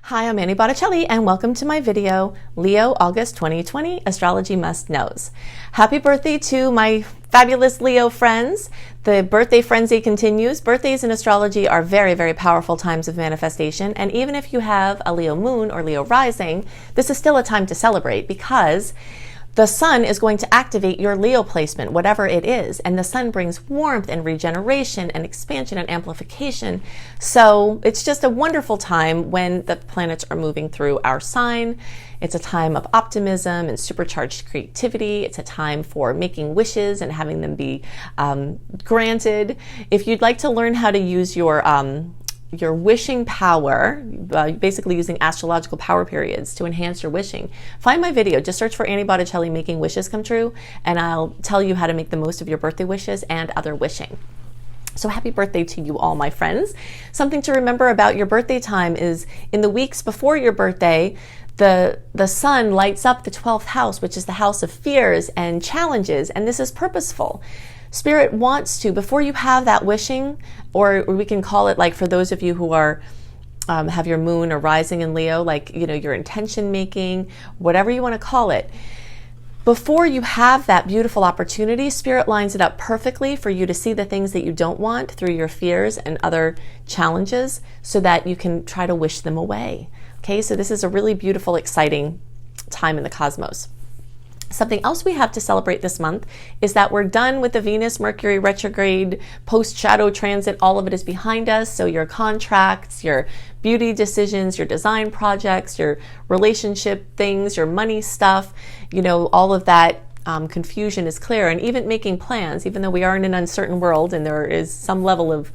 Hi, I'm Annie Botticelli and welcome to my video, Leo August 2020 Astrology Must Knows. Happy birthday to my fabulous Leo friends. The birthday frenzy continues. Birthdays in astrology are very, very powerful times of manifestation, and even if you have a Leo moon or Leo rising, this is still a time to celebrate because the sun is going to activate your Leo placement, whatever it is, and the sun brings warmth and regeneration and expansion and amplification. So it's just a wonderful time when the planets are moving through our sign. It's a time of optimism and supercharged creativity. It's a time for making wishes and having them be granted. If you'd like to learn how to use your wishing power, basically using astrological power periods to enhance your wishing, find my video. Just search for Annie Botticelli Making Wishes Come True, and I'll tell you how to make the most of your birthday wishes and other wishing. So happy birthday to you all, my friends. Something to remember about your birthday time is in the weeks before your birthday, the sun lights up the 12th house, which is the house of fears and challenges, and this is purposeful. Spirit wants to, before you have that wishing, or we can call it, like for those of you who are have your moon or rising in Leo, like, you know, your intention making, whatever you want to call it, before you have that beautiful opportunity, Spirit lines it up perfectly for you to see the things that you don't want through your fears and other challenges so that you can try to wish them away. Okay, so this is a really beautiful, exciting time in the cosmos. Something else we have to celebrate this month is that we're done with the Venus Mercury retrograde post-shadow transit. All of it is behind us. So your contracts, your beauty decisions, your design projects, your relationship things, your money stuff, you know, all of that confusion is clear. And even making plans, even though we are in an uncertain world and there is some level of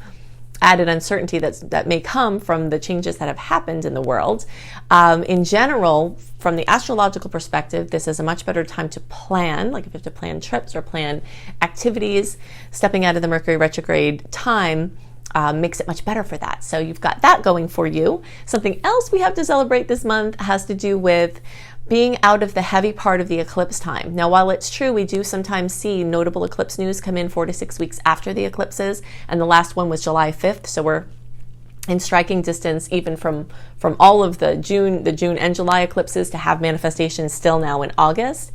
added uncertainty that may come from the changes that have happened in the world. In general, from the astrological perspective, this is a much better time to plan, like if you have to plan trips or plan activities. Stepping out of the Mercury retrograde time makes it much better for that. So you've got that going for you. Something else we have to celebrate this month has to do with being out of the heavy part of the eclipse time. Now, while it's true, we do sometimes see notable eclipse news come in 4 to 6 weeks after the eclipses, and the last one was July 5th, so we're in striking distance even from all of the June and July eclipses to have manifestations still now in August.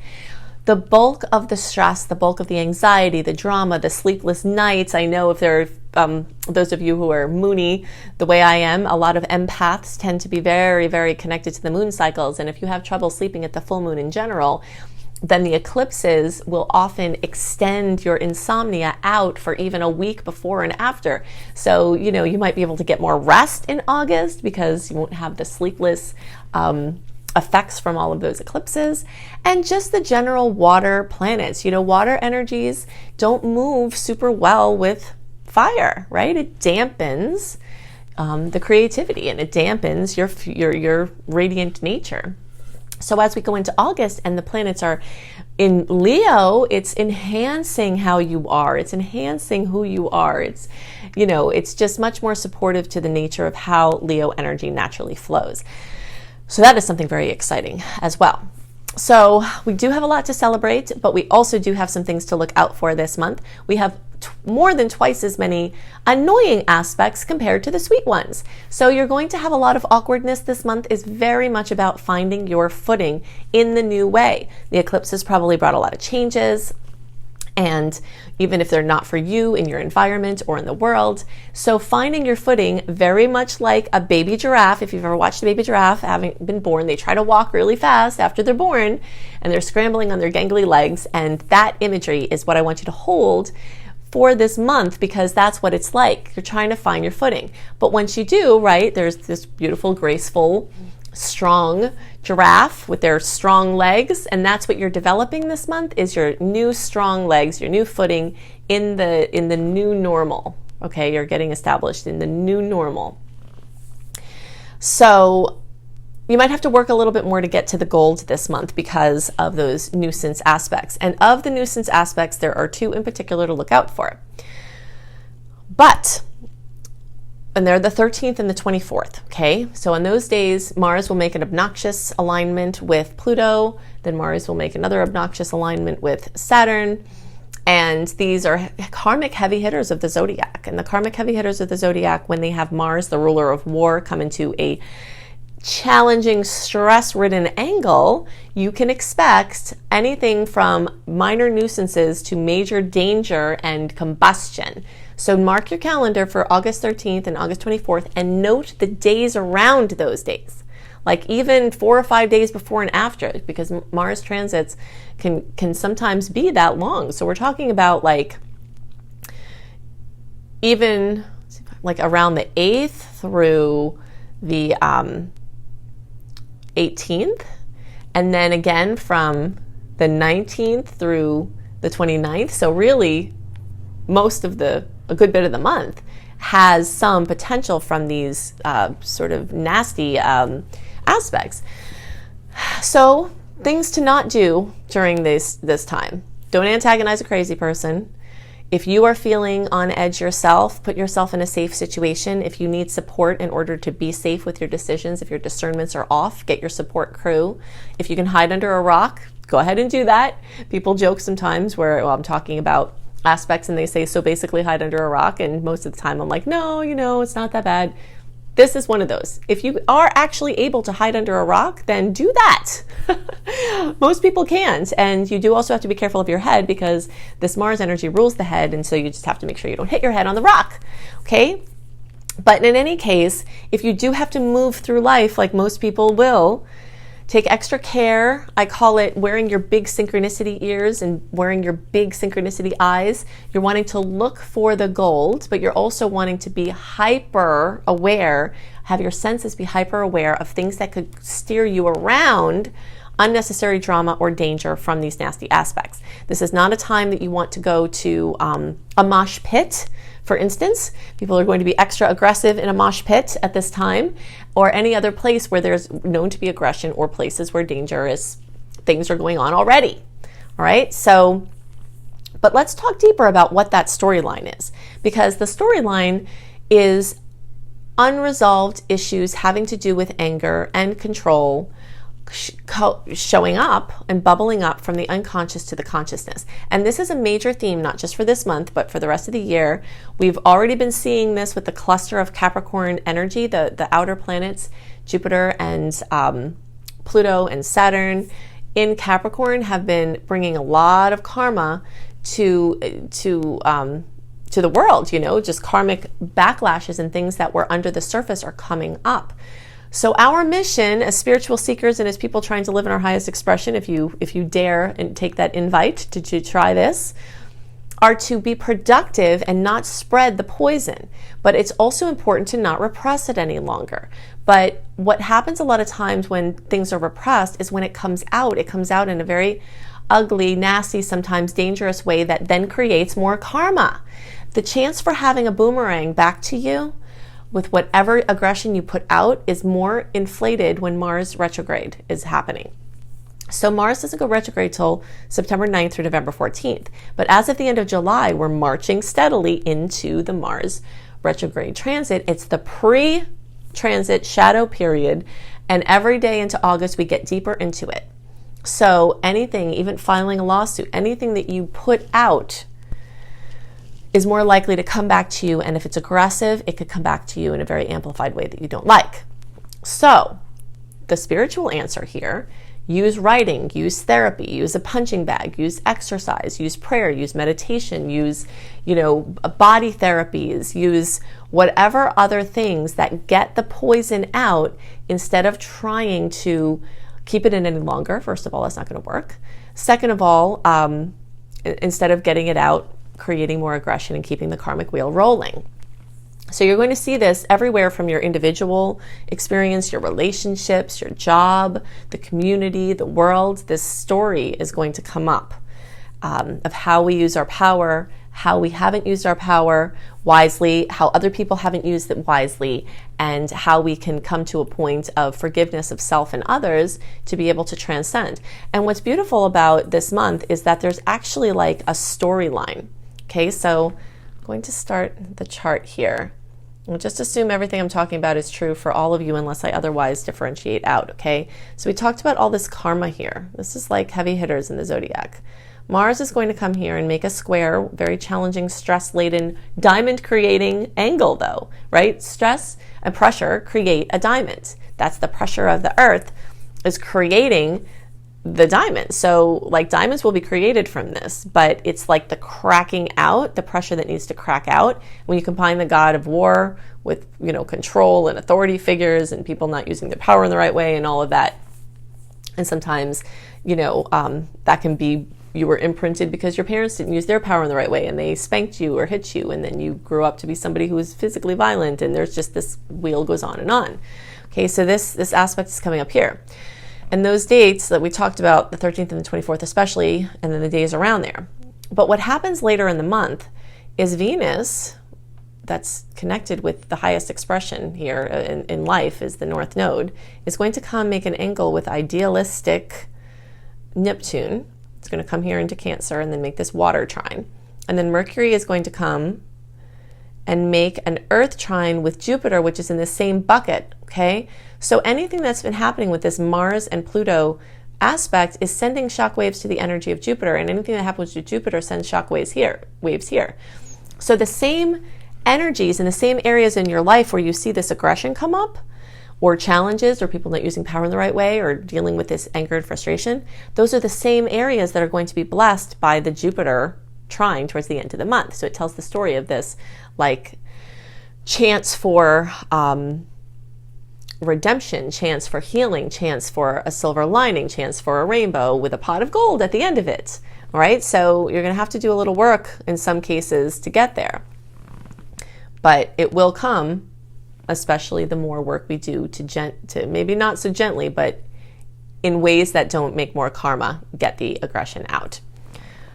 The bulk of the stress, the bulk of the anxiety, the drama, the sleepless nights, I know if there are those of you who are moony the way I am, a lot of empaths tend to be very, very connected to the moon cycles. And if you have trouble sleeping at the full moon in general, then the eclipses will often extend your insomnia out for even a week before and after. So, you know, you might be able to get more rest in August because you won't have the sleepless effects from all of those eclipses. And just the general water planets. You know, water energies don't move super well with fire, right? It dampens the creativity and it dampens your radiant nature. So as we go into August and the planets are in Leo, it's enhancing how you are. It's enhancing who you are. It's, you know, it's just much more supportive to the nature of how Leo energy naturally flows. So that is something very exciting as well. So we do have a lot to celebrate, but we also do have some things to look out for this month. We have more than twice as many annoying aspects compared to the sweet ones. So you're going to have a lot of awkwardness. This month is very much about finding your footing in the new way. The eclipse has probably brought a lot of changes, and even if they're not for you in your environment or in the world. So finding your footing, very much like a baby giraffe. If you've ever watched a baby giraffe having been born, they try to walk really fast after they're born and they're scrambling on their gangly legs. And that imagery is what I want you to hold for this month, because that's what it's like. You're trying to find your footing. But once you do, right, there's this beautiful, graceful, strong giraffe with their strong legs, and that's what you're developing this month, is your new strong legs, your new footing in the new normal. Okay, you're getting established in the new normal. So you might have to work a little bit more to get to the gold this month because of those nuisance aspects. And of the nuisance aspects, there are two in particular to look out for. And they're the 13th and the 24th, okay? So on those days, Mars will make an obnoxious alignment with Pluto, then Mars will make another obnoxious alignment with Saturn, and these are karmic heavy hitters of the zodiac. And the karmic heavy hitters of the zodiac, when they have Mars, the ruler of war, come into a challenging, stress-ridden angle, you can expect anything from minor nuisances to major danger and combustion. So mark your calendar for August 13th and August 24th and note the days around those days. Like even 4 or 5 days before and after, because Mars transits can sometimes be that long. So we're talking about like even like around the 8th through the 18th, and then again from the 19th through the 29th. So really a good bit of the month has some potential from these sort of nasty aspects. So things to not do during this time. Don't antagonize a crazy person. If you are feeling on edge yourself, put yourself in a safe situation. If you need support in order to be safe with your decisions, if your discernments are off, get your support crew. If you can hide under a rock, go ahead and do that. People joke sometimes where I'm talking about aspects and they say, so basically hide under a rock. And most of the time I'm like, no, it's not that bad. This is one of those. If you are actually able to hide under a rock, then do that. Most people can't. And you do also have to be careful of your head because this Mars energy rules the head. And so you just have to make sure you don't hit your head on the rock. Okay? But in any case, if you do have to move through life like most people will, take extra care. I call it wearing your big synchronicity ears and wearing your big synchronicity eyes. You're wanting to look for the gold, but you're also wanting to be hyper aware, have your senses be hyper aware of things that could steer you around unnecessary drama or danger from these nasty aspects. This is not a time that you want to go to a mosh pit. For instance, people are going to be extra aggressive in a mosh pit at this time, or any other place where there's known to be aggression or places where dangerous things are going on already. All right, so, but let's talk deeper about what that storyline is, because the storyline is unresolved issues having to do with anger and control showing up and bubbling up from the unconscious to the consciousness. And this is a major theme, not just for this month, but for the rest of the year. We've already been seeing this with the cluster of Capricorn energy, the outer planets, Jupiter and Pluto and Saturn in Capricorn have been bringing a lot of karma to the world, just karmic backlashes and things that were under the surface are coming up. So our mission as spiritual seekers and as people trying to live in our highest expression, if you dare and take that invite to try this, are to be productive and not spread the poison. But it's also important to not repress it any longer. But what happens a lot of times when things are repressed is when it comes out in a very ugly, nasty, sometimes dangerous way that then creates more karma. The chance for having a boomerang back to you with whatever aggression you put out is more inflated when Mars retrograde is happening. So Mars doesn't go retrograde till September 9th through November 14th. But as of the end of July, we're marching steadily into the Mars retrograde transit. It's the pre-transit shadow period. And every day into August, we get deeper into it. So anything, even filing a lawsuit, anything that you put out is more likely to come back to you. And if it's aggressive, it could come back to you in a very amplified way that you don't like. So the spiritual answer here, use writing, use therapy, use a punching bag, use exercise, use prayer, use meditation, use, body therapies, use whatever other things that get the poison out instead of trying to keep it in any longer. First of all, that's not going to work. Second of all, instead of getting it out, creating more aggression and keeping the karmic wheel rolling. So you're going to see this everywhere from your individual experience, your relationships, your job, the community, the world. This story is going to come up of how we use our power, how we haven't used our power wisely, how other people haven't used it wisely, and how we can come to a point of forgiveness of self and others to be able to transcend. And what's beautiful about this month is that there's actually like a storyline. Okay, so I'm going to start the chart here. We'll just assume everything I'm talking about is true for all of you unless I otherwise differentiate out, okay? So we talked about all this karma here. This is like heavy hitters in the zodiac. Mars is going to come here and make a square, very challenging, stress-laden, diamond-creating angle though, right? Stress and pressure create a diamond. That's the pressure of the Earth is creating the diamond. So like diamonds will be created from this, but it's like the cracking out, the pressure that needs to crack out. When you combine the god of war with, control and authority figures and people not using their power in the right way and all of that. And sometimes, that can be you were imprinted because your parents didn't use their power in the right way and they spanked you or hit you, and then you grew up to be somebody who was physically violent, and there's just this wheel goes on and on. Okay, so this aspect is coming up here. And those dates that we talked about, the 13th and the 24th especially, and then the days around there. But what happens later in the month is Venus, that's connected with the highest expression here in life, is the North Node, is going to come make an angle with idealistic Neptune. It's going to come here into Cancer and then make this water trine. And then Mercury is going to come and make an Earth trine with Jupiter, which is in the same bucket, okay? So anything that's been happening with this Mars and Pluto aspect is sending shock waves to the energy of Jupiter, and anything that happens to Jupiter sends shock waves here. So the same energies in the same areas in your life where you see this aggression come up, or challenges, or people not using power in the right way, or dealing with this anger and frustration, those are the same areas that are going to be blessed by the Jupiter trine towards the end of the month. So it tells the story of this like chance for redemption, chance for healing, chance for a silver lining, chance for a rainbow with a pot of gold at the end of it. All right, so you're going to have to do a little work in some cases to get there, but it will come, especially the more work we do to maybe not so gently, but in ways that don't make more karma, get the aggression out.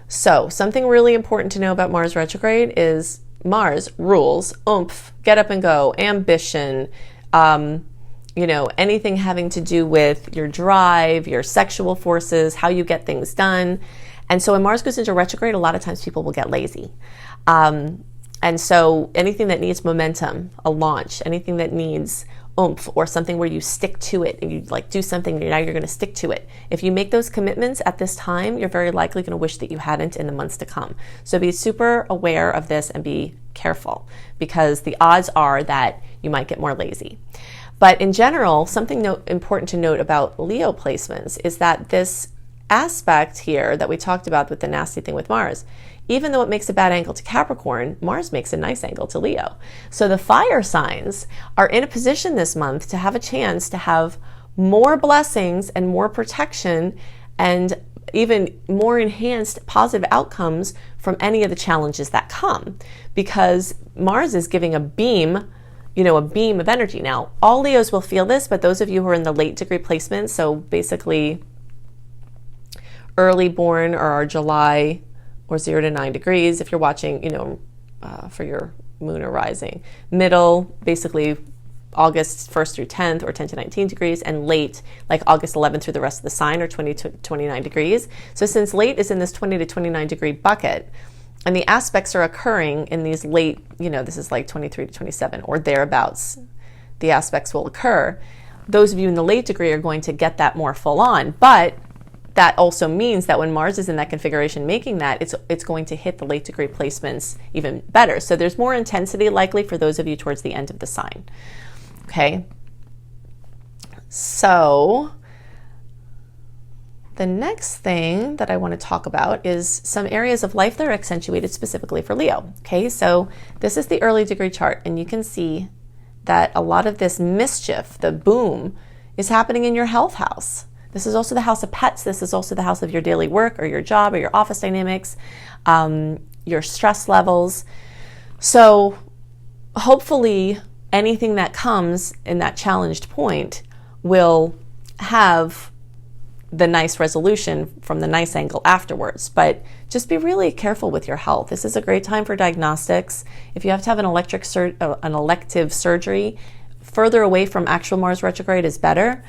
So something really important to know about Mars retrograde is Mars rules oomph, get up and go, ambition, anything having to do with your drive, your sexual forces, how you get things done. And so when Mars goes into retrograde, a lot of times people will get lazy. And so anything that needs momentum, a launch, anything that needs oomph or something where you stick to it and you like do something and now you're going to stick to it. If you make those commitments at this time, you're very likely going to wish that you hadn't in the months to come. So be super aware of this and be careful, because the odds are that you might get more lazy. But in general, something important to note about Leo placements is that this aspect here that we talked about with the nasty thing with Mars, even though it makes a bad angle to Capricorn, Mars makes a nice angle to Leo. So the fire signs are in a position this month to have a chance to have more blessings and more protection and even more enhanced positive outcomes from any of the challenges that come, because Mars is giving a beam of energy. Now, all Leos will feel this, but those of you who are in the late degree placement, so basically early born or are July or 0 to 9 degrees, if you're watching, for your moon or rising, middle, basically August 1st through 10th or 10 to 19 degrees, and late, like August 11th through the rest of the sign, or 20 to 29 degrees. So since late is in this 20 to 29 degree bucket, and the aspects are occurring in these late, this is like 23 to 27 or thereabouts, the aspects will occur. Those of you in the late degree are going to get that more full on, but that also means that when Mars is in that configuration making that, it's going to hit the late degree placements even better. So there's more intensity likely for those of you towards the end of the sign. Okay. So the next thing that I want to talk about is some areas of life that are accentuated specifically for Leo. Okay, so this is the early degree chart, and you can see that a lot of this mischief, the boom, is happening in your health house. This is also the house of pets. This is also the house of your daily work or your job or your office dynamics, your stress levels. So hopefully anything that comes in that challenged point will have the nice resolution from the nice angle afterwards. But just be really careful with your health. This is a great time for diagnostics. If you have to have an elective surgery, further away from actual Mars retrograde is better.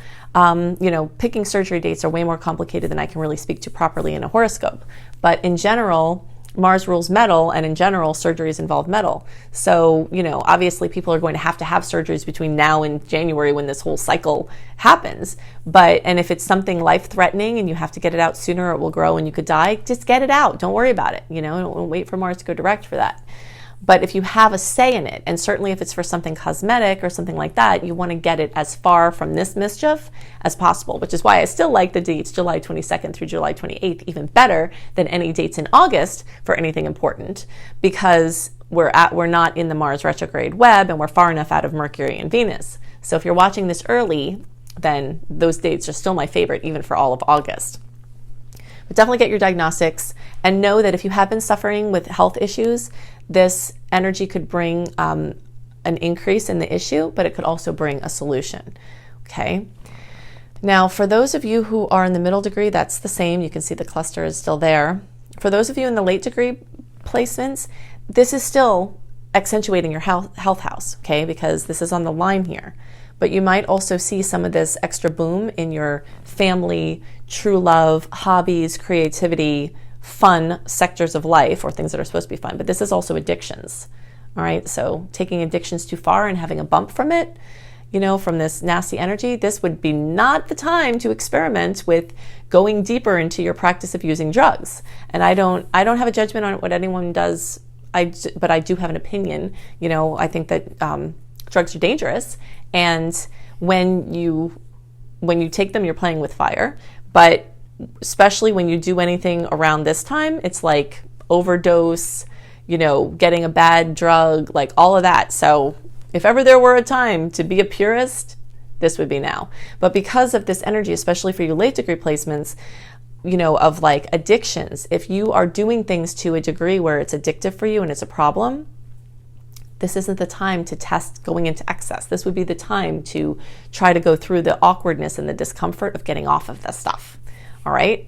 Picking surgery dates are way more complicated than I can really speak to properly in a horoscope. But in general, Mars rules metal, and in general, surgeries involve metal. So, you know, obviously people are going to have surgeries between now and January when this whole cycle happens. And if it's something life-threatening and you have to get it out sooner or it will grow and you could die, just get it out. Don't worry about it. You know, don't wait for Mars to go direct for that. But if you have a say in it, and certainly if it's for something cosmetic or something like that, you want to get it as far from this mischief as possible, which is why I still like the dates July 22nd through July 28th even better than any dates in August for anything important, because we're not in the Mars retrograde web and we're far enough out of Mercury and Venus. So if you're watching this early, then those dates are still my favorite even for all of August. But definitely get your diagnostics and know that if you have been suffering with health issues, this energy could bring an increase in the issue, but it could also bring a solution. Okay. Now, for those of you who are in the middle degree, that's the same. You can see the cluster is still there. For those of you in the late degree placements, this is still accentuating your health house, okay, because this is on the line here. But you might also see some of this extra boom in your family, true love, hobbies, creativity, fun sectors of life, or things that are supposed to be fun. But this is also addictions. All right. So taking addictions too far and having a bump from it, you know, from this nasty energy, this would be not the time to experiment with going deeper into your practice of using drugs. And I don't have a judgment on what anyone does. But I do have an opinion. You know, I think that drugs are dangerous. And when you take them, you're playing with fire. But especially when you do anything around this time, it's like overdose, you know, getting a bad drug, like all of that. So if ever there were a time to be a purist, this would be now. But because of this energy, especially for you late degree placements, you know, of like addictions, if you are doing things to a degree where it's addictive for you and it's a problem, this isn't the time to test going into excess. This would be the time to try to go through the awkwardness and the discomfort of getting off of this stuff. All right.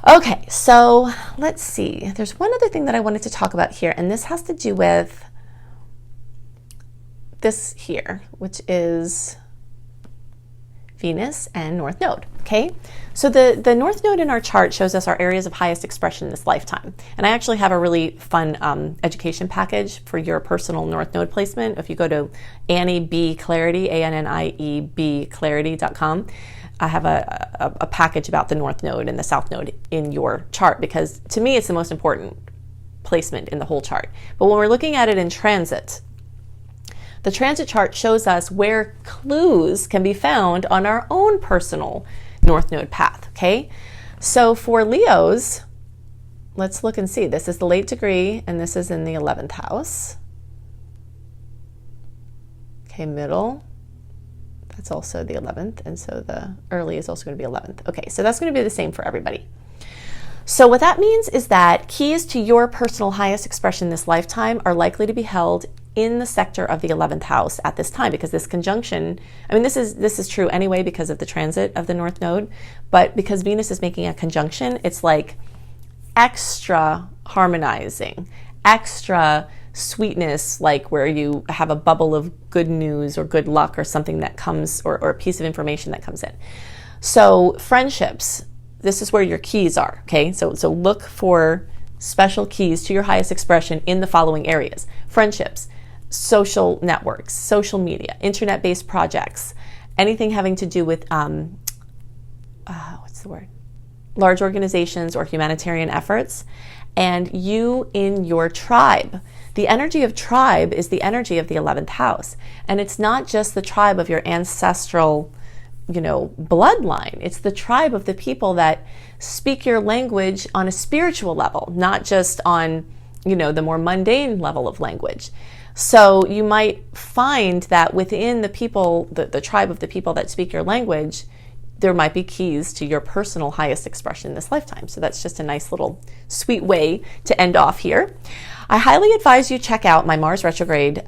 Okay, so let's see. There's one other thing that I wanted to talk about here, and this has to do with this here, which is Venus and North Node, okay? So the North Node in our chart shows us our areas of highest expression in this lifetime. And I actually have a really fun education package for your personal North Node placement. If you go to Annie B Clarity, ANNIEB Clarity.com, I have a package about the North Node and the South Node in your chart, because to me it's the most important placement in the whole chart. But when we're looking at it in transit, the transit chart shows us where clues can be found on our own personal North Node path, okay? So for Leos, let's look and see. This is the late degree, and this is in the 11th house. Okay, middle, that's also the 11th, and so the early is also going to be 11th. Okay, so that's going to be the same for everybody. So what that means is that keys to your personal highest expression this lifetime are likely to be held in the sector of the 11th house at this time, because this conjunction, I mean, this is true anyway because of the transit of the North Node, but because Venus is making a conjunction, it's like extra harmonizing, extra sweetness, like where you have a bubble of good news or good luck or something that comes, or a piece of information that comes in. So friendships, this is where your keys are, okay? So look for special keys to your highest expression in the following areas: friendships, social networks, social media, internet-based projects, anything having to do with, large organizations or humanitarian efforts, and you in your tribe. The energy of tribe is the energy of the 11th house. And it's not just the tribe of your ancestral, you know, bloodline. It's the tribe of the people that speak your language on a spiritual level, not just on, you know, the more mundane level of language. So you might find that within the people, the tribe of the people that speak your language, there might be keys to your personal highest expression in this lifetime. So that's just a nice little sweet way to end off here. I highly advise you check out my Mars retrograde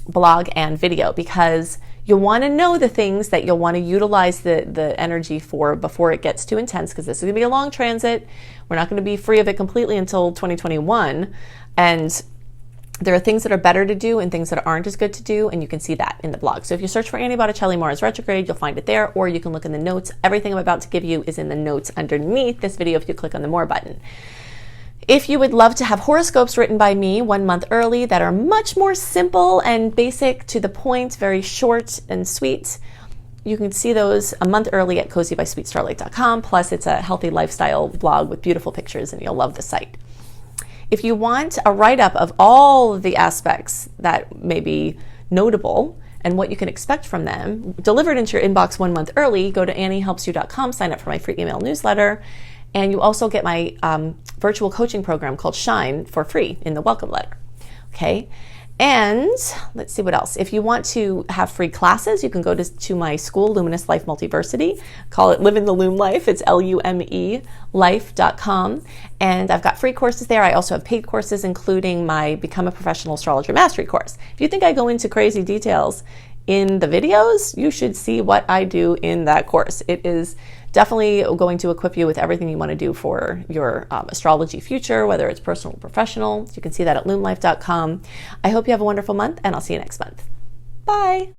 blog and video, because you'll want to know the things that you'll want to utilize the energy for before it gets too intense, because this is going to be a long transit. We're not going to be free of it completely until 2021. And there are things that are better to do and things that aren't as good to do, and you can see that in the blog. So if you search for Annie Botticelli Mars retrograde, you'll find it there, or you can look in the notes. Everything I'm about to give you is in the notes underneath this video if you click on the More button. If you would love to have horoscopes written by me 1 month early that are much more simple and basic, to the point, very short and sweet, you can see those a month early at cozybysweetstarlight.com. Plus, it's a healthy lifestyle blog with beautiful pictures, and you'll love the site. If you want a write-up of all of the aspects that may be notable and what you can expect from them, delivered into your inbox 1 month early, go to anniehelpsyou.com, sign up for my free email newsletter, and you also get my virtual coaching program called Shine for free in the welcome letter. Okay? And let's see what else. If you want to have free classes, you can go to my school, Luminous Life Multiversity. Call it Live in the Loom Life. It's LUME life.com. And I've got free courses there. I also have paid courses, including my Become a Professional Astrologer Mastery course. If you think I go into crazy details in the videos, you should see what I do in that course. It is definitely going to equip you with everything you want to do for your astrology future, whether it's personal or professional. You can see that at loomlife.com. I hope you have a wonderful month, and I'll see you next month. Bye.